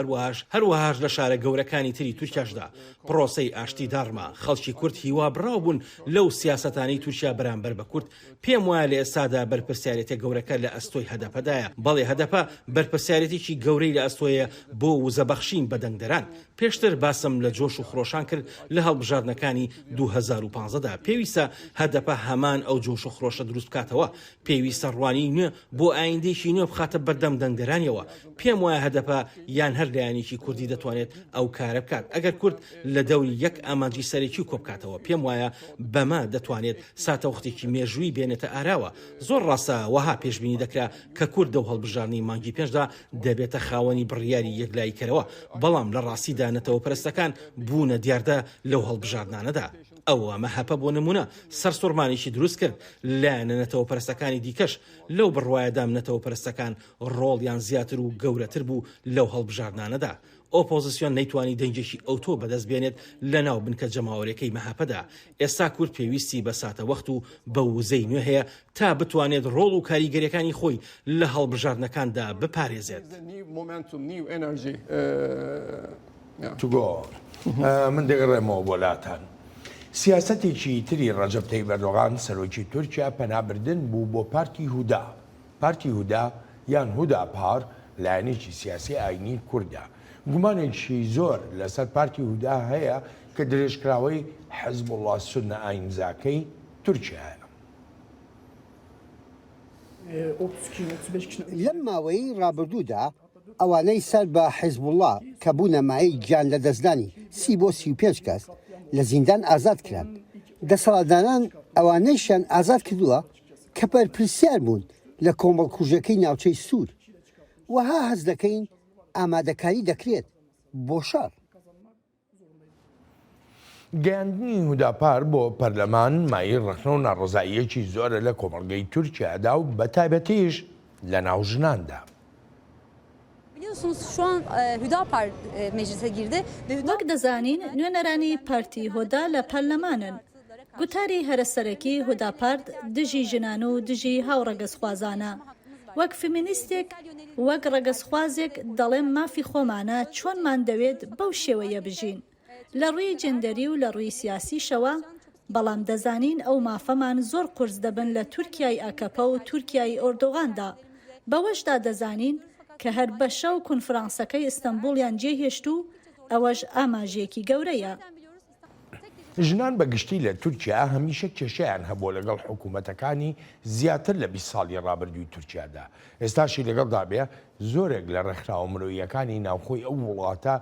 هەروەهاش لە شارە گەورەکانی تری تورکیاشدا پرۆسەی ئاشتی دارما خەڵکی کورد هیوا بڕاو بوون لەو سیاسەتانی تورکیا بەرامبەر بە کورد پێم وایە لە ئێستادا بەرپرسیارەتە گەورەکە لە ئەستۆی هەدەپەدایە بەڵێ هەدەپە بەرپرسیارەتێکی گەورەی لە ئەستۆیە بۆ وزەبەخشین بە دەنگدەران پێشتر باسم لە جۆش و خڕۆشان کرد لە هەڵبژاردنەکانی 2015دا پێویستە هەدەپە هەمان ئەو جۆش و خڕۆشە دروست بکاتەوە پێویستە ڕوانی نوێ بۆ ئایندێکی نوێ بخاتە بەردەم دەنگدەرانیەوە پێم وایە هەدەپە یان هەر لایەنێکی کوردی دەتوانێت ئەو کارە بکات ئەگەر کورد لە دەوری یەک ئامانجی سەرێکی کۆبکاتەوە پێم وایە بەمە دەتوانێت ساتەوەختێکی مێژووی بێنێتە ئاراوە زۆر ڕاستە وەها پێشبینی دەکرا کە کورد دەو هەڵبژارنی مانگی پێشدا دەبێتە خاوەنی بڕیاری یەکلاییکەرەوە بەڵام لە ڕاستیدا نەتەوە پەرستەکان بوونە دیاردە لەو هەڵبژاردنانەدا ئەوە مەهەپە بۆ نمونە سەرسوڕمانێکی دروست کرد لایەنە نەتەوە پەرستەکانی دیکەش لەو بڕوایەدام نەتەوە پەرستەکان ڕۆڵیان زیاتر و گەورەتر بوو لەو هەڵبژاردنانەدا ئۆپۆزیسیۆن نەیتوانی دەنجێکی ئەوتۆ بەدەست بێنێت لە ناو بنکە جەماوەرەکەی مەهەپەدا ئێستا کورد پێویستی بە ساتەوەخت و بە وزەی نوێ هەیە تا بتوانێت ڕۆڵ و کاریگەریەکانی خۆی لە هەڵبژاردنەکاندا بپارێزێت من دەگەڕێمەوە بۆ لاتان سیاسەتێکی تری ڕەجەب تەیب ئەردۆغان سەرۆکی تورکیا پەنابردن بوو بۆ پارتی هودا یان هودا پار لایەنێکی سیاسی ئاینی کوردە گومانێکی زۆر لەسەر پارتی هودا هەیە کە درێژکراوەی حەزبوڵڵا سونە ئاینزاکەی تورکیایە لەم ماوەی ڕابردوودا ئەوانەی سەر بە حیزبوڵڵا کە بوو نەمایی گیان لە دەستدانی 30 بۆ 35 کەس لە زیندان ئازاد کران دەسەڵاتدانان ئەوانەیشیان ئازاد کردووە کە بەرپرسیار بوون لە کۆمەڵکوژەکەی ناوچەی سوور وەها هەز دەکەین ئامادەکاری دەکرێت بۆ شار گەیاندنی هوداپار بۆ پەرلەمان مای ڕخنە و ناڕزاییەکی زۆرە لە کۆمەڵگەی تورکیادا و بە تایبەتیش لە ناو ژناندا وەک دەزانین نوێنەرانی پارتی هۆدا لە پەرلەمانن گوتاری هەرەسەرەکی هوداپارد دژی ژنان و دژی هاوڕەگەزخوازانە وەک فیمینیستێک وەک ڕەگەزخوازێک دەڵێم مافی خۆمانە چۆنمان دەوێت بەو شێوەیە بژین لە ڕووی جندەری و لە ڕووی سیاسیشەوە بەڵام دەزانین ئەو مافەمان زۆر قورس دەبن لە تورکیای ئەکەپە و تورکیای ئۆردۆغاندا بەوەشدا دەزانین کە هەر بە شەو کونفرانسەکەی ئیستەنبوڵیان جێهێشت و ئەوەش ئاماژەیەکی گەورەیە ژنان بەگشتی لە تورکیا هەمیشە کێشەیان هەبوو لەگەڵ حکوومەتەکانی زیاتر لە 20 ساڵی ڕابردووی تورکیادا ئێستاشی لەگەڵدا بێ زۆرێک لە ڕێکخراوە مرۆییەکانی ناوخۆی ئەو وڵاتە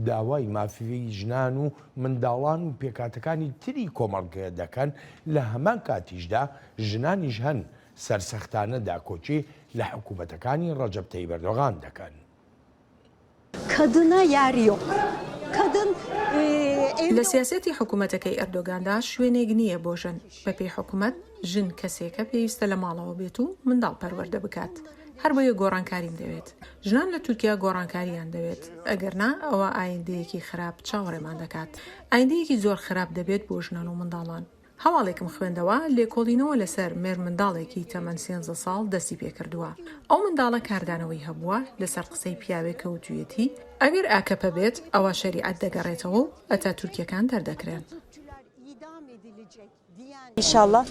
داوای مافیەی ژنان و منداڵان و پێکاتەکانی تری کۆمەڵگەیە دەکەن لە هەمان کاتیشدا ژنانیش هەن سەرسەختانە داکۆچی لە حکوومەتەکانی ڕەجەب تەیب ئەردۆغان دەکەن Kadına yer yok. Kadın لە سیاسەتی حکوومەتەکەی ئەردۆگاندا شوێنێک نییە بۆ ژن بە پێی حکوومەت ژن کەسێکە پێویستە لە ماڵەوە بێت و منداڵ پەروەردە بکات هەر بۆیە گۆڕانکاریم دەوێت ژنان لە تورکیا گۆڕانکاریان دەوێت ئەگەرنا ئەوە ئایندەیەکی خراپ چاوەڕێمان دەکات ئایندەیەکی زۆر خراپ دەبێت بۆ ژنان و منداڵان هەواڵێکم خوێندەوە لێکۆڵینەوە لەسەر مێر منداڵێکی تەمەەن 13 ساڵ دەستی پێکردووە ئەو منداڵە کاردانەوەی هەبووە لەسەر قسەی پیاوێک کەوتویەتی ئەگەر ئاکەپە بێت ئەوە شەریعەت دەگەڕێتەوە و ئەتا تورکیەکان دەردەکرێن İnşallah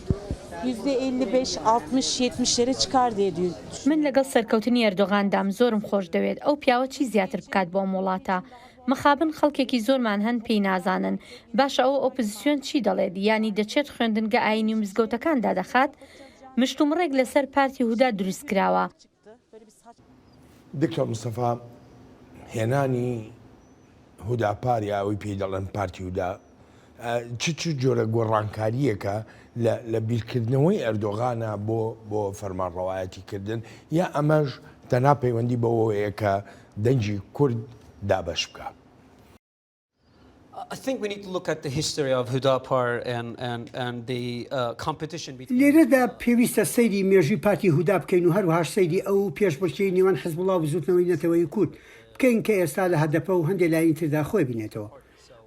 %55-60-70'lere çıkar diye diyor. من لەگەڵ سەرکەوتنی ئەردۆغاندام زۆرم خۆش دەوێت ئەو پیاوە چی زیاتر بکات بۆ وڵاتە مخابن خەڵکێکی زۆرمان هەن پێی نازانن باشە ئەو ئۆپۆزیسیۆن چی دەڵێت ینی دەچێت خوێندنگە ئاینی و مزگەوتەکاندا دەخات مشتومڕێک لەسەر پارتی هودا دروست کراوە دکتۆر مستەفا هێنانی هوداپار یا ئەوی پێی دەڵێن پارتی هودا چ جۆرە گۆڕانکاریەکە لە بیرکردنەوەی ئەردۆغانە بۆ فەرمانڕەوایەتیکردن یا ئەمەش تەنها پەیوەندی بەوەیە کە دەنجی کورد دابەش بکە I think we need to look at the history of Hudapar and the competition between لێرەدا پێویستە سەیری مێژووی پارتی هودا بکەین و هەروەها سەیری ئەو پێشبڕکێی نێوان حیزبوڵڵا و زوتنەوەی نەتەوەی کورد بکەین کە ئێستا لە هەدەپە و هەندێک لایەنی تردا خۆی بینێتەوە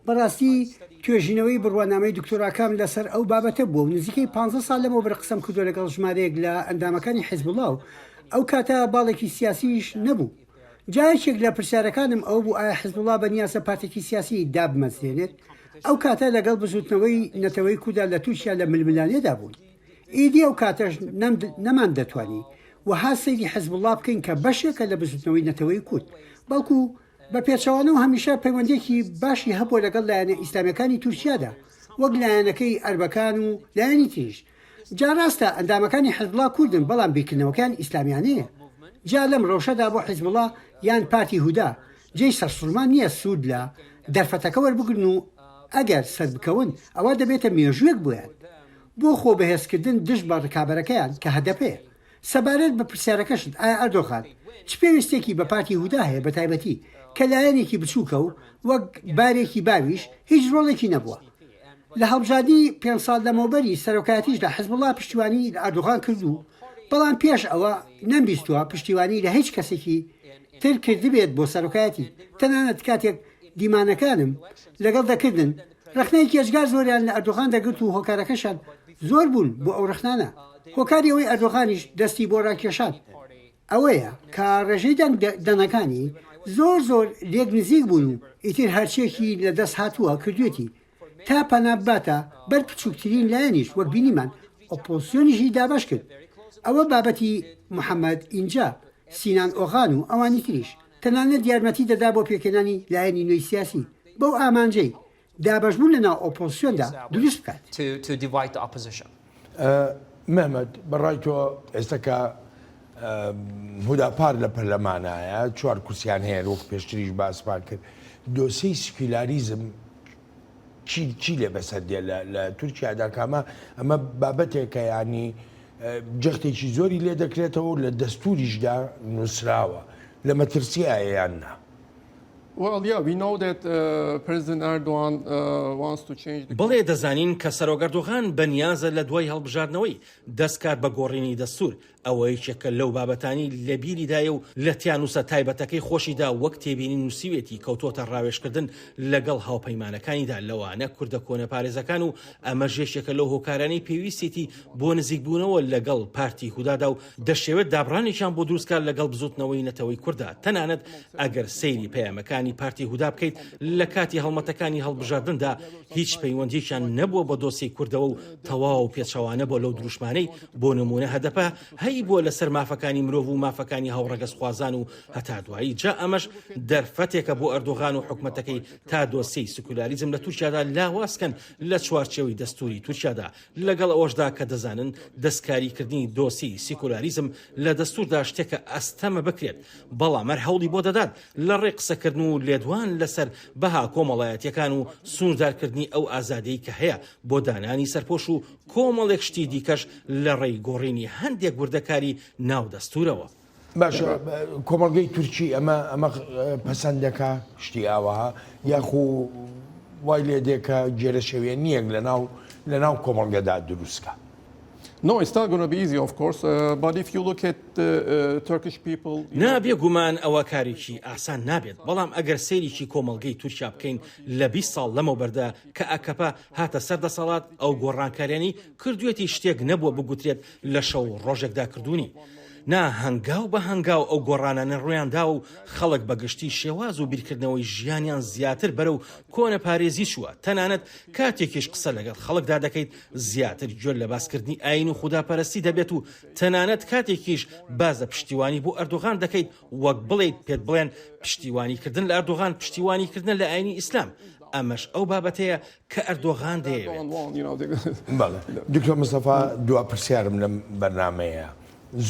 بەڕاستی توێژینەوەی بڕوانامەی دکتۆراکەم لەسەر ئەو بابەتە بووە و نزیکەی 15 ساڵ لەمەوە بەر قسەم کردو لەگەڵ ژمارەیەک لە ئەندامەکانی حیزبوڵڵا و ئەو کاتە باڵێکی سیاسیش نەبوو. جایەکێک لە پرسیارەکانم ئەو بوو ئایا حیزبوڵڵا بەنیاسە پارتێکی سیاسی دابمەزێنێت. ئەو کاتە لەگەڵ بزوتنەوەی نەتەوەی کودا لە تووشیا لە ململانێدا بوون. ئیدی ئەو کاتەش نەمان دەتوانی وها سەیری حیزبوڵڵا بکەین کە بەشێکە لە بزوتنەوەی نەتەوەی کورد، بەڵکو بە پێچەوانەوە هەمیشە پەیوەندێکی باشی هەبوو لەگەڵ لایەنە ئیسلامیەکانی تورکیادا وەک لایەنەکەی ئەربەکان و لایەنی تریش. جا ڕاستە ئەندامەکانی حیزبوڵڵا کوردن بەڵام بیرکردنەوەکان ئیسلامیانەیە. جا لەم ڕۆژەدا بۆ حیزبوڵڵا یان پارتی هودا جێی سەرسوورمان نییە سوود لە دەرفەتەکە وەربگرن و ئەگەر سەر بکەون ئەوە دەبێتە مێژوێک بۆیان بۆ خۆ بەهێزکردن دژ بە ڕکابەرەکەیان کە هەدەپەیە. سەبارەت بە پرسیارەکەشت ئایا ئەردۆغان چ پێویستێکی بە پارتی هودا هەیە بە تایبەتی کە لایەنێکی بچووکە و وەک بارێکی باویش هیچ ڕۆڵێکی نەبووە. لە هەڵبژاردی 5 ساڵ لەمەوبەری سەرۆکاتیش لە حیزبوڵڵا پشتیوانی لە ئەردۆغان کردو، بەڵام پێش ئەوە نەمبیستووە پشتیوانی لە هیچ کەسێکی تر کردبێت بۆ سەرۆکایەتی. تەنانەت کاتێک دیمانەکانم لەگەڵ دەکردن ڕخنەیەکی ئەجگار زۆریان لە ئەردۆغان دەگرت و هۆکارەکەشان زۆر بوون بۆ ئەو ڕخنانە. هۆکاری ئەوەی ئەردۆغانیش دەستی بۆ ڕاکێشان ئەوەیە کە ڕێژەی دەنگەکانی زۆر لێک نزیک بوون و ئیتر هەرچێکی لە دەست هاتووە کردوێتی تا پەناباتە بەر بچووکترین لایەنیش وەک بینیمان ئۆپۆزیسیۆنیشی دابش کرد. ئەوە بابەتی محەممەد ئینجا، سینان ئۆغان و ئەوانی تریش تەنانەت یارمەتی دەدا بۆ پێکەنانی لایەنی نوێی سیاسی بەو ئامانجەی دابشبوون لەناو ئۆپۆزیسیۆندا دروست بکات. مەحمەد بەڕای تۆ ئێستاکە هوداپار لە پەرلەمانایە 4 کورسیان هەیە وەک پێشتریش باسمان کرد. دۆسەی سکولاریزم چی لێ بەسەر دێ لە تورکیادا کامە ئەمە بابەتێکە ینی جەختێکی زۆری لێ دەکرێتەوە لە دەستوریشدا نووسراوە لە مەترسیایان نا. بڵێ دەزانین کە سەرۆک ئەردۆغان بەنیازە لە دوای هەڵبژاردنەوەی دەستکات بە گۆڕینی دەستور ئەوەی چێکە لەو بابەتانی لە بیریدایە و لە تیانوسە تایبەتەکەی خۆشیدا وەک تێبینی نووسیوێتی کەوتۆتە ڕاوێشکردن لەگەڵ هاوپەیمانەکانیدا لەوانە کوردە کۆنە پارێزەکان و ئەمە ژێشێکە لەو هۆکارانەی پێویستێتی بۆ نزیکبوونەوە لەگەڵ پارتی هودادا و دەشێوێت دابڕانێکیان بۆ دروستکار لەگەڵ بزوتنەوەی نەتەوەی کووردا. تەنانەت ئەگەر سەیری پەیامەکانی پارتی هودا بکەیت لە کاتی هەڵمەتەکانی هەڵبژاردندا هیچ پەیوەندیشان نەبووە بە دۆسی کوردەوە و تەواو پێچەوانە بۆ لەو دروشمانەی بۆ نمونە هەدەپە هەی بۆ لەسەر مافەکانی مرۆڤ و مافەکانی هاوڕەگەز خوازان و هەتا دوایی جا ئەمەش دەرفەتێکە بۆ ئەردۆغان و حکومەتەکەی تا دۆسەی سکولاریزم لە تورکیادا لاوازکەن لە چوارچێوەی دەستوری تورکیادا لەگەڵ ئەوەشدا کە دەزانن دەستکاریکردنی دۆسی سیکولاریزم لە دەستوردا شتێکە ئەستەمە بکرێت بەڵام هەر هەوڵی بۆ دەدات لە ڕێ قسەکردن و لێدوان لەسەر بەها کۆمەڵایەتیەکان و سوودارکردنی ئەو ئازادەی کە هەیە بۆ دانانی سەرپۆش و کۆمەڵێک شتی دیکەش لە ڕێی گۆڕینی هەندێک وردەکاری ناو دەستورەوە. باشە کۆمەڵگەی تورکی ئەمە پەسەندەکە شتی ئاوەها یاخۆ وای لێ دێکە جێرە شەوێ نیەک لەناو کۆمەڵگەدا دروستکە. No, it's not going to be easy, of course, but if you look at Turkish people... نابێ گومان ئەوە کارێکی ئاسان نابێت بەڵام ئەگەر سەیریکی کۆمەڵگەی تورکیا بکەین لە 20 ساڵ لەمەوبەردا کە ئەکەپە هاتە سەردەسەڵات ئەو گۆڕانکاریانی کردوێتی شتێک نەبووە بگوترێت لە شەو ڕۆژێکدا کردوونی. نا هەنگاو بە هەنگاو ئەو گۆڕانانە ڕویاندا و خەڵک بەگشتی شێواز و بیرکردنەوەی ژیانیان زیاتر بەرەو کۆنە پارێزی چووە. تەنانەت کاتێکیش قسە لەگەڵ خەڵکدا دەکەیت زیاتر گوێ لە باسکردنی ئاین و خوداپەرستی دەبێت و تەنانەت کاتێکیش بازە پشتیوانی بۆ ئەردۆغان دەکەیت وەک بڵێیت پێت بڵێن پشتیوانیکردن لە ئەردۆغان پشتیوانیکردن لە ئاینی ئیسلام. ئەمەش ئەو بابەتەیە کە ئەردۆغان دەیەوێت. دکتۆر مستەفا دوا پرسیارم لەم بەرنامەیە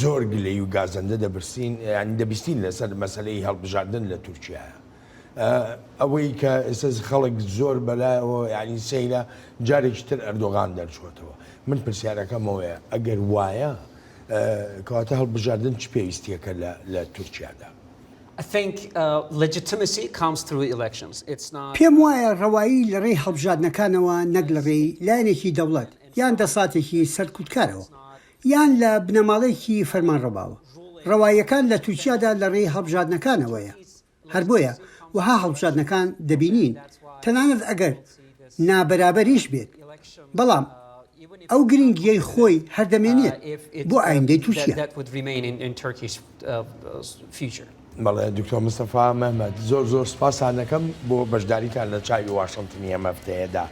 زۆر گلەی و گازەندە دەبیستین لەسەر مەسەلەی هەڵبژاردن لە تورکیایە ئەوەی کە ئێستا خەڵک زۆر بەلایەوە ینی سەیرە جارێکی تر ئەردۆغان دەرچۆتەوە. من پرسیارەکەمەوەیە ئەگەر وایە کەواتە هەڵبژاردن چ پێویستیەکە لە تورکیادا؟ پێم وایە ڕەوایی لە ڕێی هەڵبژاردنەکانەوە نەک لە ڕێی لایەنێکی دەوڵەت یان دەساتێکی سەرکوتکارەوە یان لە بنەماڵەیەکی فەرمانڕەباوە. ڕەواییەکان لە تورکیادا لە ڕێی هەڵبژاردنەکانەوەیە. هەر بۆیە وەها هەڵبژاردنەکان دەبینین تەنانەت ئەگەر نابەرابەریش بێت بەڵام ئەو گرنگیەی خۆی هەردەمێنێت بۆ ئایندەی تووشیە. بەڵێ دکتۆر مستەفا مەحمەد زۆر سپاسان دەکەم بۆ بەشداریتان لە چاوی واشنگتنی ئەمە هەفتەیەدا.